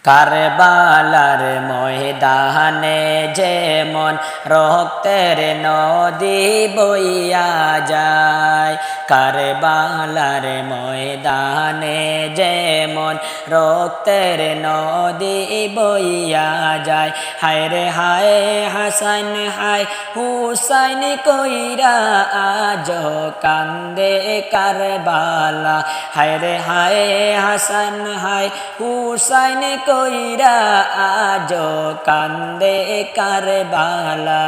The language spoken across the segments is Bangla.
কারবালার ময়দানে যেমন রক্তের নদী বইয়া যায়, কারবালার ময়দানে যেমন রক্তের নদী বইয়া যায়। হায় রে হায় হাসান হায় হুসাইন কইরা আজ কান্দে কারবালা। হায় রে হায় হাসান হায় হুসাইন কইরা আজ কান্দে কারবালা।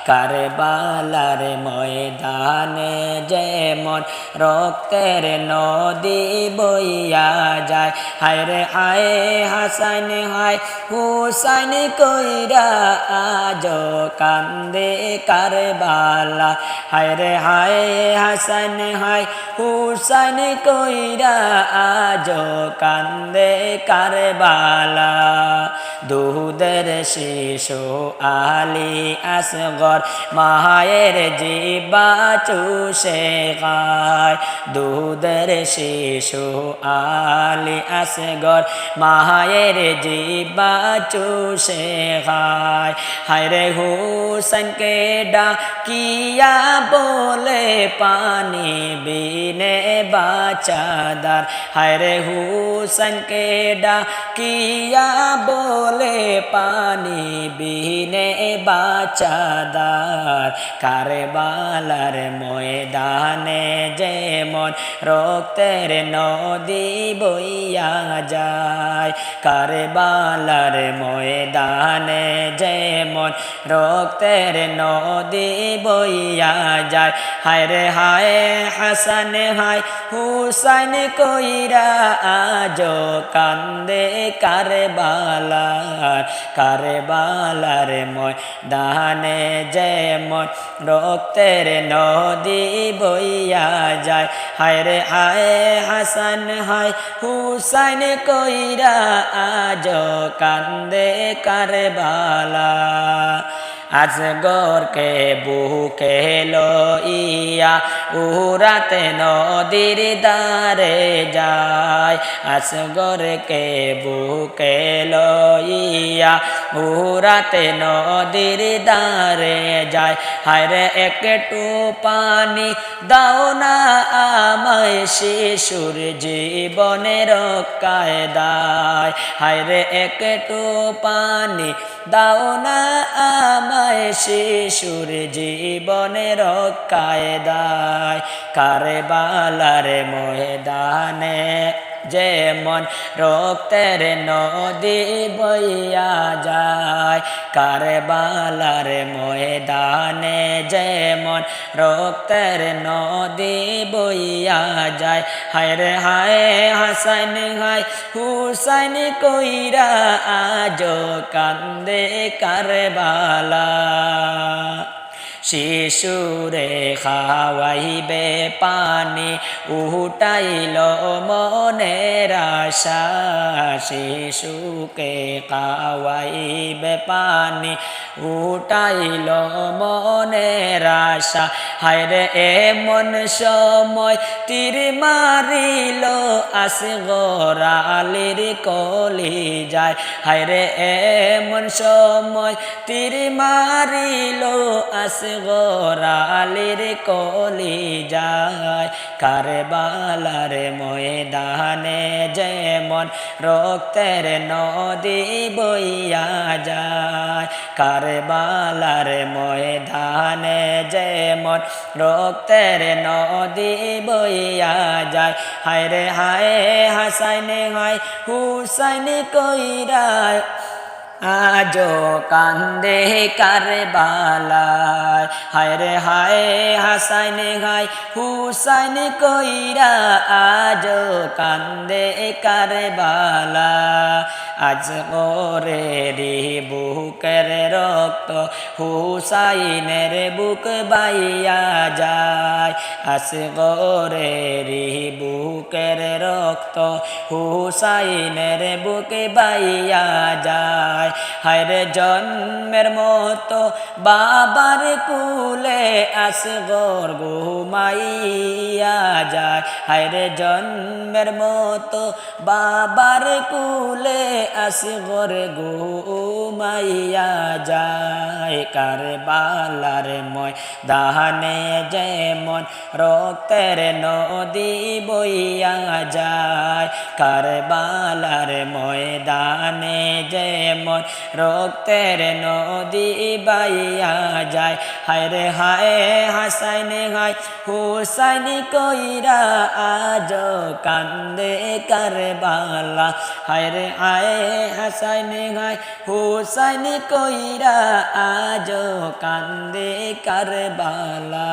কারবালার ময়দানে যেমন রক্তের নদী বইয়া যায়। হায় রে হায় হাসান হায় হুসাইন কইরা আজ কান্দে কারবালা। হায় রে হায় হাসান হায় হুসাইন কইরা আজ কান্দে কারবালা। দুধের শিশু আলী আসগর মায়ের জিহ্বা চুষে খায়। দুধের শিশু আলী আসগর মায়ের জিহ্বা চুষে খায়। হায় রে হুসাইনকে ডাকিয়া বলে পানি বিনে বাঁচাদার। হায় রে হুসাইনকে ডাকিয়া বলে পানি বিনে বাঁচাদার। কারবালার ময়দানে যেমন রক্তের নদী বইয়া যায়, কারবালার ময়দানে যেমন রক্তের নদী বইয়া যায়। হায় রে হায় হাসান হায় হুসাইন কইরা আজ কান্দে কারবালা। কারবালার ময়দানে যেমন রক্তের নদী বইয়া যায়। হায় রে হায় হাসান হায় হুসাইন কইরা আজ কান্দে কারবালা। আজগরকে বুকে লইয়া উরাতে নদীর দ্বারে যায়। আজগরকে বুকে লইয়া উরাতে নদীর দ্বারে যায়। হায় রে একটু পানি দাও না আমায় শিশুর জীবনের কায়দায়। হায় রে একটু পানি দাও না আমায় শিশুর জীবনের কায়দায়। কারবালার ময়দানে যেমন রক্তের নদী বইয়া যায়, কারবালার ময়দানে যেমন রক্তের নদী বইয়া যায়। হায় রে হায় হাসান হায় হুসাইন কইরা আজ কান্দে কারবালা। শিশুরে খাওয়াইবে পানি উঠাইল মনের আশা। শিশুকে খাওয়াইবে পানি উঠাইল মনের আশা। হায় রে এমন সময় তীর মারিল আসগর আলীর কলি যায়। হায় রে এমন সময় তীর মারিল আসগর আলীর কলি যায়। কারবালার ময়দানে যেমন রক্তের নদী বইয়া যায়, কারবালার ময়দানে যেমন রক্তের নদী বইয়া যায়। হায় রে হায় হাসান হায় হুসাইন কইরা আজ কান্দে কারবালায়। হায় রে হায় হাসান হায় হুসাইন কইরা আজ কান্দে কারবালা। আজ ওরেরি বুকের রক্ত হুসাইনের বুক বাইয়া যায়। আজ ওরেরি বুকের রক্ত হুসাইনের বুক বাইয়া যায়। হায় রে জন্মের মতো বাবার কুলে আসগর ঘুমাইয়া যায়। হায় রে জন্মের মতো বাবার কুলে আসগর ঘুমাইয়া যায় কারবালার ময়দানে যেমন রক্তের নদী বইয়া যায় কারবালার ময়দানে যেমন রক্তের নদী বাইয়া যায় হায় রে হায় হাসাইন হায় হুসাইন কইরা আজ কান্দে কারবালা হায় রে হায় হাসাইন হায় হুসাইন কইরা আজ কান্দে কারবালা।